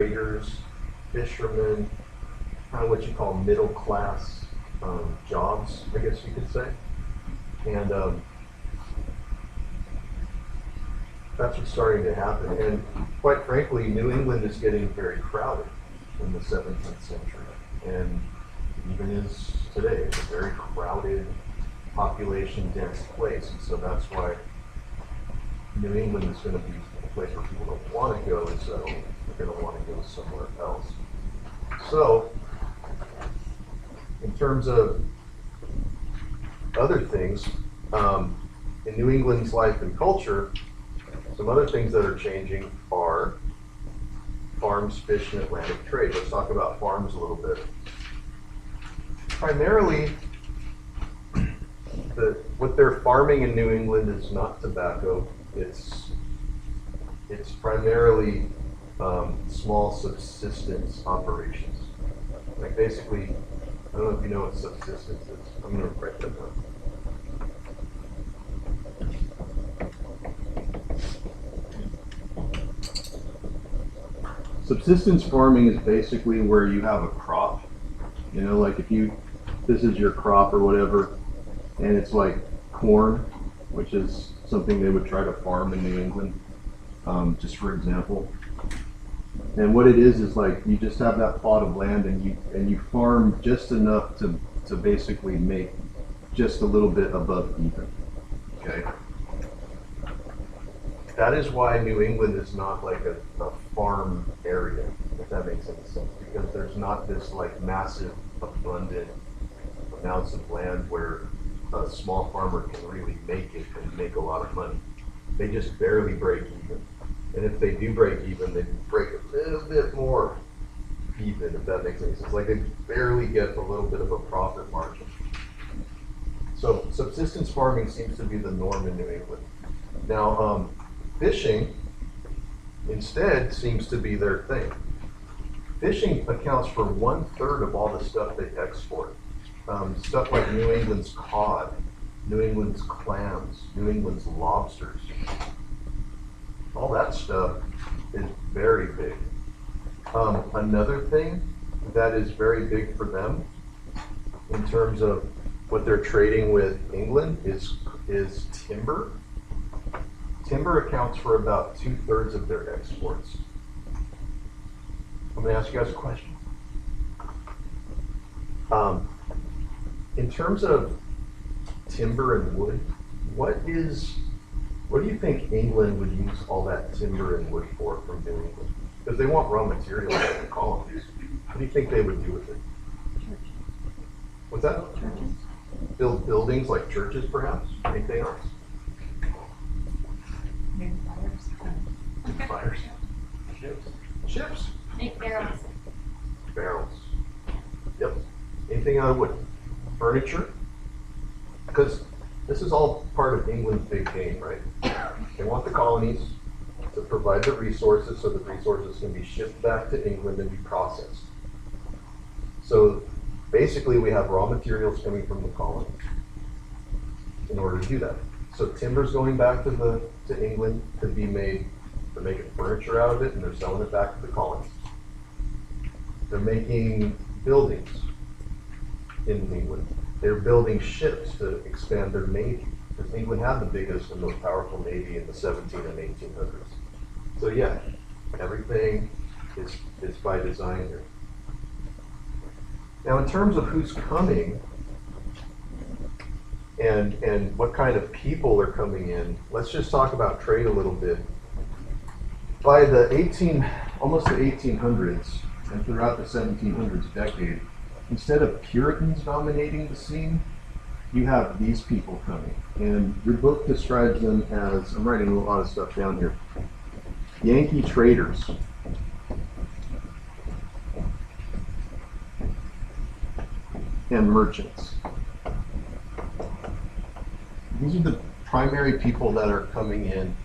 traders, fishermen, kind of what you call middle class jobs, I guess you could say. And that's what's starting to happen. And quite frankly, New England is getting very crowded in the 17th century, and even is today. It's a very crowded, population-dense place, and so that's why New England is going to be a place where people don't want to go, and so they're going to want to go somewhere else. So, in terms of other things, in New England's life and culture, some other things that are changing are farms, fish, and Atlantic trade. Let's talk about farms a little bit. Primarily, what they're farming in New England is not tobacco. It's primarily small subsistence operations. Like basically, I don't know if you know what subsistence is. I'm going to write that down. Subsistence farming is basically where you have a crop. You know, like if this is your crop or whatever, and it's like corn, which is something they would try to farm in New England, just for example. And what it is like you just have that plot of land and you farm just enough to basically make just a little bit above even. Okay. That is why New England is not like a farm area, if that makes any sense, because there's not this like massive, abundant amounts of land where a small farmer can really make it and make a lot of money. They just barely break even. And if they do break even, they break a little bit more even, if that makes any sense. Like they barely get a little bit of a profit margin. So subsistence farming seems to be the norm in New England. Now, fishing instead seems to be their thing. Fishing accounts for 1/3 of all the stuff they export. Stuff like New England's cod, New England's clams, New England's lobsters. All that stuff is very big. Another thing that is very big for them in terms of what they're trading with England is timber. Timber accounts for about 2/3 of their exports. I'm going to ask you guys a question. In terms of timber and wood, what do you think England would use all that timber and wood for from New England? Because they want raw materials in the colonies. What do you think they would do with it? What's that? Churches. Build buildings like churches, perhaps? Anything else? Make fires. Fires. Ships. Ships. Make barrels. Barrels. Yep. Anything out of wood. Furniture. Because this is all part of England's big game, right? They want the colonies to provide the resources so the resources can be shipped back to England and be processed. So basically we have raw materials coming from the colonies in order to do that. So timber's going back to England to be made, they're making furniture out of it and they're selling it back to the colonies. They're making buildings in England. They're building ships to expand their navy, because England had the biggest and most powerful navy in the 17 and 1800s. So yeah, everything is by design here. Now in terms of who's coming and what kind of people are coming in, let's just talk about trade a little bit. By the almost the 1800s and throughout the 1700s decade, instead of Puritans dominating the scene, you have these people coming. And your book describes them as, I'm writing a lot of stuff down here, Yankee traders. And merchants. These are the primary people that are coming in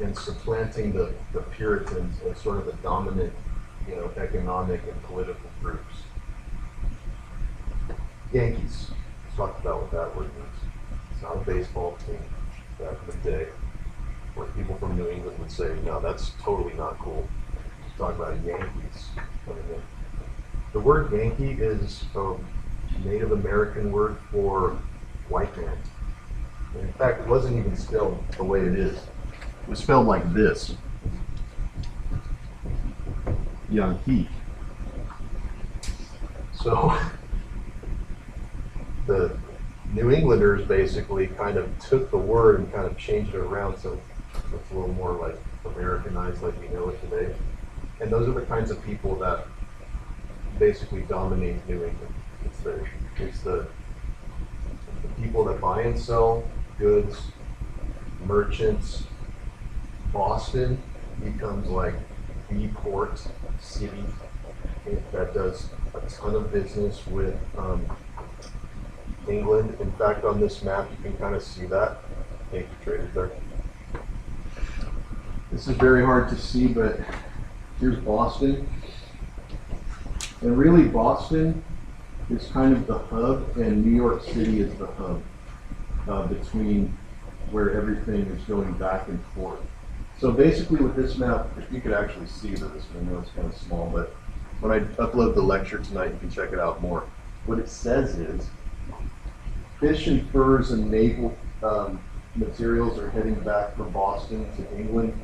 and supplanting the Puritans as sort of the dominant, economic and political groups. Yankees. Let's talk about what that word means. It's not a baseball team back in the day, where people from New England would say, no, that's totally not cool. talk about Yankees coming in. The word Yankee is a Native American word for white man. And in fact, it wasn't even spelled the way it is. It was spelled like this. Yankee. So the New Englanders basically kind of took the word and kind of changed it around so it's a little more like Americanized like we know it today. And those are the kinds of people that basically dominate New England. It's the people that buy and sell goods, merchants. Boston becomes like the port city that does a ton of business with England. In fact, on this map, you can kind of see that. Thank you, traded there. This is very hard to see, but here's Boston. And really, Boston is kind of the hub, and New York City is the hub between where everything is going back and forth. So basically with this map, if you could actually see that this window is kind of small, but when I upload the lecture tonight, you can check it out more. What it says is, fish and furs and naval materials are heading back from Boston to England.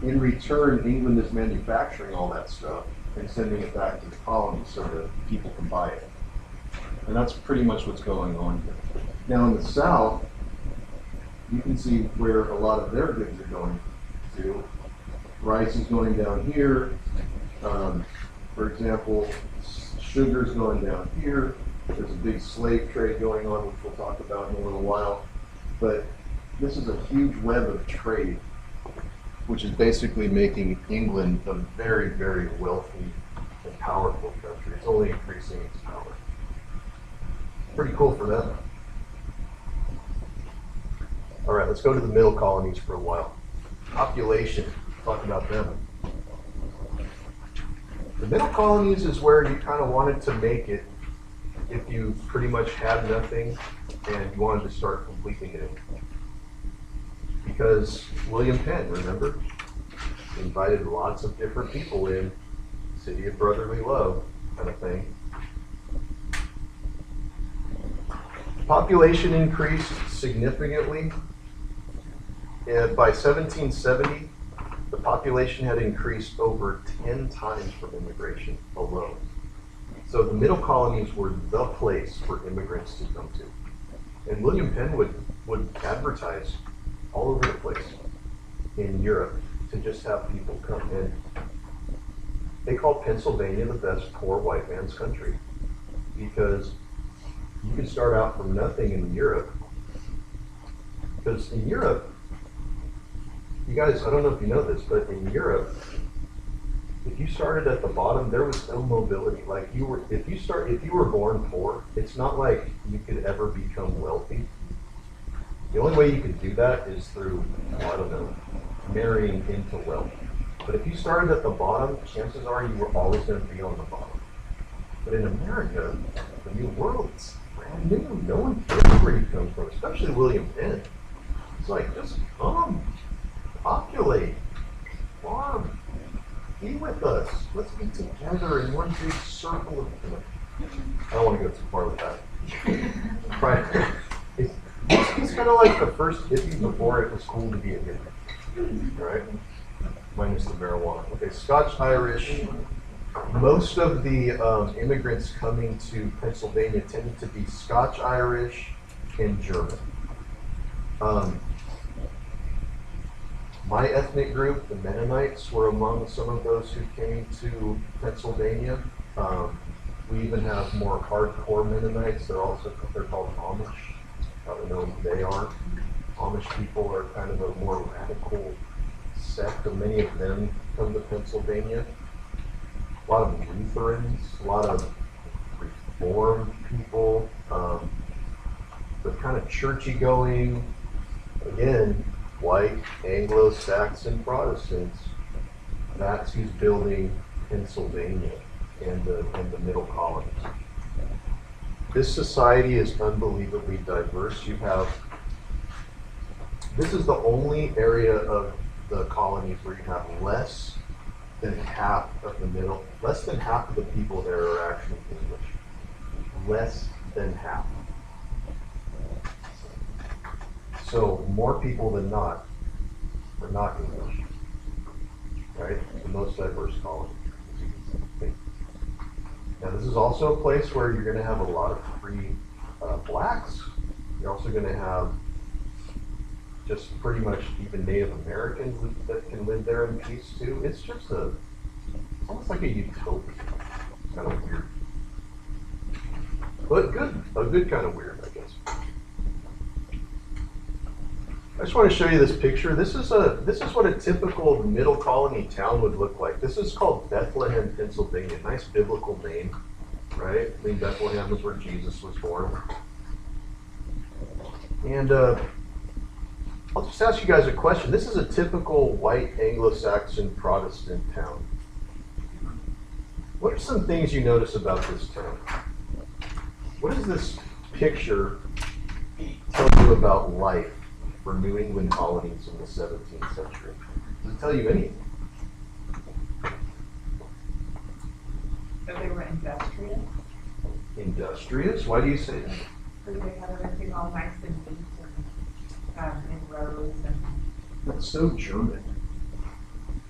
In return, England is manufacturing all that stuff and sending it back to the colonies so that people can buy it. And that's pretty much what's going on here. Now in the south, you can see where a lot of their goods are going to. Rice is going down here. For example, sugar's going down here. There's a big slave trade going on, which we'll talk about in a little while. But this is a huge web of trade, which is basically making England a very, very wealthy and powerful country. It's only increasing its power. Pretty cool for them. All right, let's go to the middle colonies for a while. Population, talk about them. The middle colonies is where you kind of wanted to make it if you pretty much had nothing and you wanted to start completing it. Because William Penn, remember, invited lots of different people in, city of brotherly love kind of thing. Population increased significantly. By 1770, the population had increased over 10 times from immigration alone. So the middle colonies were the place for immigrants to come to. And William Penn would advertise all over the place in Europe to just have people come in. They called Pennsylvania the best poor white man's country because you could start out from nothing in Europe. Because in Europe, you guys, I don't know if you know this, but in Europe, if you started at the bottom, there was no mobility. Like if you were born poor, it's not like you could ever become wealthy. The only way you could do that is through, I don't know, marrying into wealth. But if you started at the bottom, chances are you were always going to be on the bottom. But in America, the New World's brand new. No one cares where you come from, especially William Penn. It's like, just come, populate, farm, be with us. Let's be together in one big circle of people. I don't want to go too far with that. Right. He's kind of like the first hippie before it was cool to be a hippie, right? Minus the marijuana. Okay, Scotch-Irish. Most of the immigrants coming to Pennsylvania tended to be Scotch-Irish and German. My ethnic group, the Mennonites, were among some of those who came to Pennsylvania. We even have more hardcore Mennonites. They're called Amish. Probably know who they are. Amish people are kind of a more radical sect, and many of them come to Pennsylvania. A lot of Lutherans, a lot of Reformed people, but kind of churchy going. Again, white Anglo-Saxon Protestants. That's who's building Pennsylvania and the middle colonies. This society is unbelievably diverse. This is the only area of the colonies where you have less than half of the middle, less than half of the people there are actually English. Less than half. So more people than not are not English. Right? The most diverse colony. Now this is also a place where you're going to have a lot of free blacks. You're also going to have just pretty much even Native Americans that can live there in peace too. It's just almost like a utopia. It's kind of weird. But good, a good kind of weird, I guess. I just want to show you this picture. This is what a typical middle colony town would look like. This is called Bethlehem, Pennsylvania. Nice biblical name, right? I mean, Bethlehem is where Jesus was born. And I'll just ask you guys a question. This is a typical white Anglo-Saxon Protestant town. What are some things you notice about this town? What does this picture tell you about life for New England colonies in the 17th century? Does it tell you anything? That they were industrious. Industrious? Why do you say that? Because they had everything all nice and neat and in rows and. That's so German.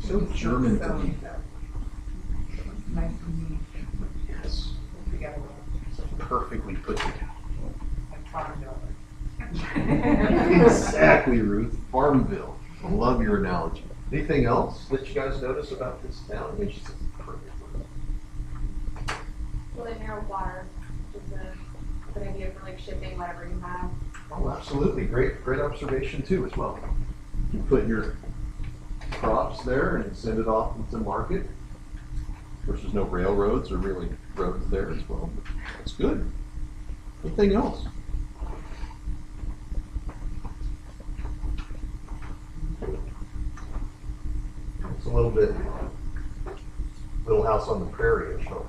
So German to me. Nice and neat. Yes. Together. So perfectly put together. Like Farmville. Exactly, Ruth. Farmville. I love your analogy. Anything else that you guys notice about this town? I mean, she's perfect. Well, they narrow water, which is a good idea for like shipping whatever you have. Oh, absolutely. Great observation too as well. You put your crops there and send it off into market. Of course, there's no railroads or really roads there as well. But that's good. Anything else? It's a little bit Little House on the Prairie-ish, huh?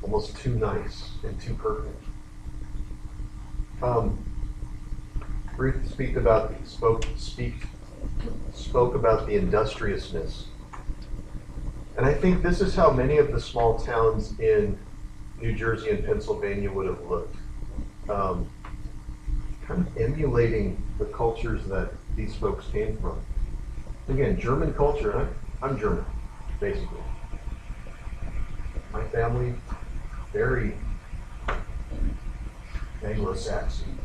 Almost too nice and too perfect. Ruth spoke about the industriousness. And I think this is how many of the small towns in New Jersey and Pennsylvania would have looked. Kind of emulating the cultures that these folks came from. Again, German culture, I'm German, basically. My family, very Anglo-Saxon.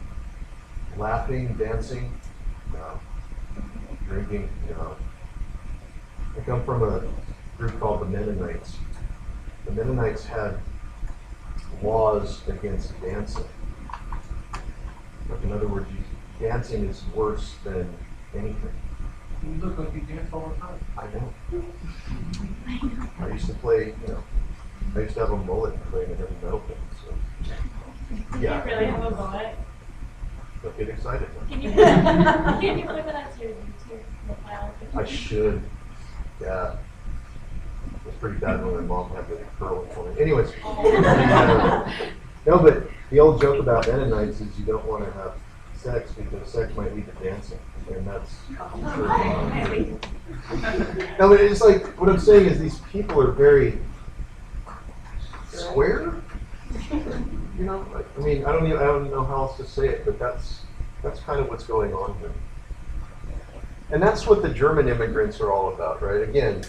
Laughing, dancing, drinking, I come from a group called the Mennonites. The Mennonites had laws against dancing. In other words, dancing is worse than anything. You look like you dance all the time. I know. I used to play, I used to have a mullet and play in a heavy metal band, so. You really have a bullet? Don't get excited. Can you put that as your YouTube profile? I should. Yeah. It was pretty bad when my mom had the curl in front of me. Anyways. No, but the old joke about Mennonites is you don't want to have sex because sex might lead to dancing. And that's no, but it's like, what I'm saying is these people are very square. I mean, I don't know how else to say it, but that's kind of what's going on here. And that's what the German immigrants are all about, right? Again,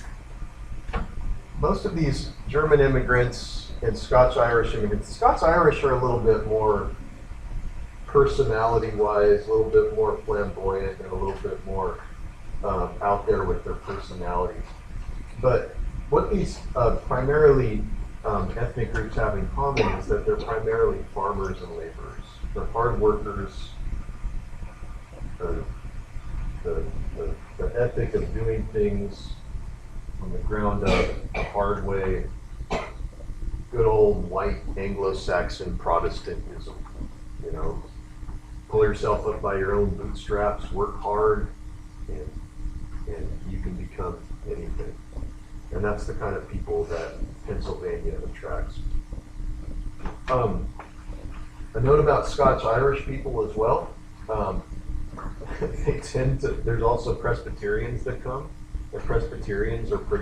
most of these German immigrants and Scotch-Irish immigrants, Scots-Irish are a little bit more personality-wise, a little bit more flamboyant, and a little bit more out there with their personalities. But what these primarily ethnic groups have in common is that they're primarily farmers and laborers. They're hard workers. The ethic of doing things from the ground up, the hard way, good old white Anglo-Saxon Protestantism. Pull yourself up by your own bootstraps, work hard, and you can become anything. And that's the kind of people that Pennsylvania attracts. A note about Scotch-Irish people as well. There's also Presbyterians that come. The Presbyterians are pretty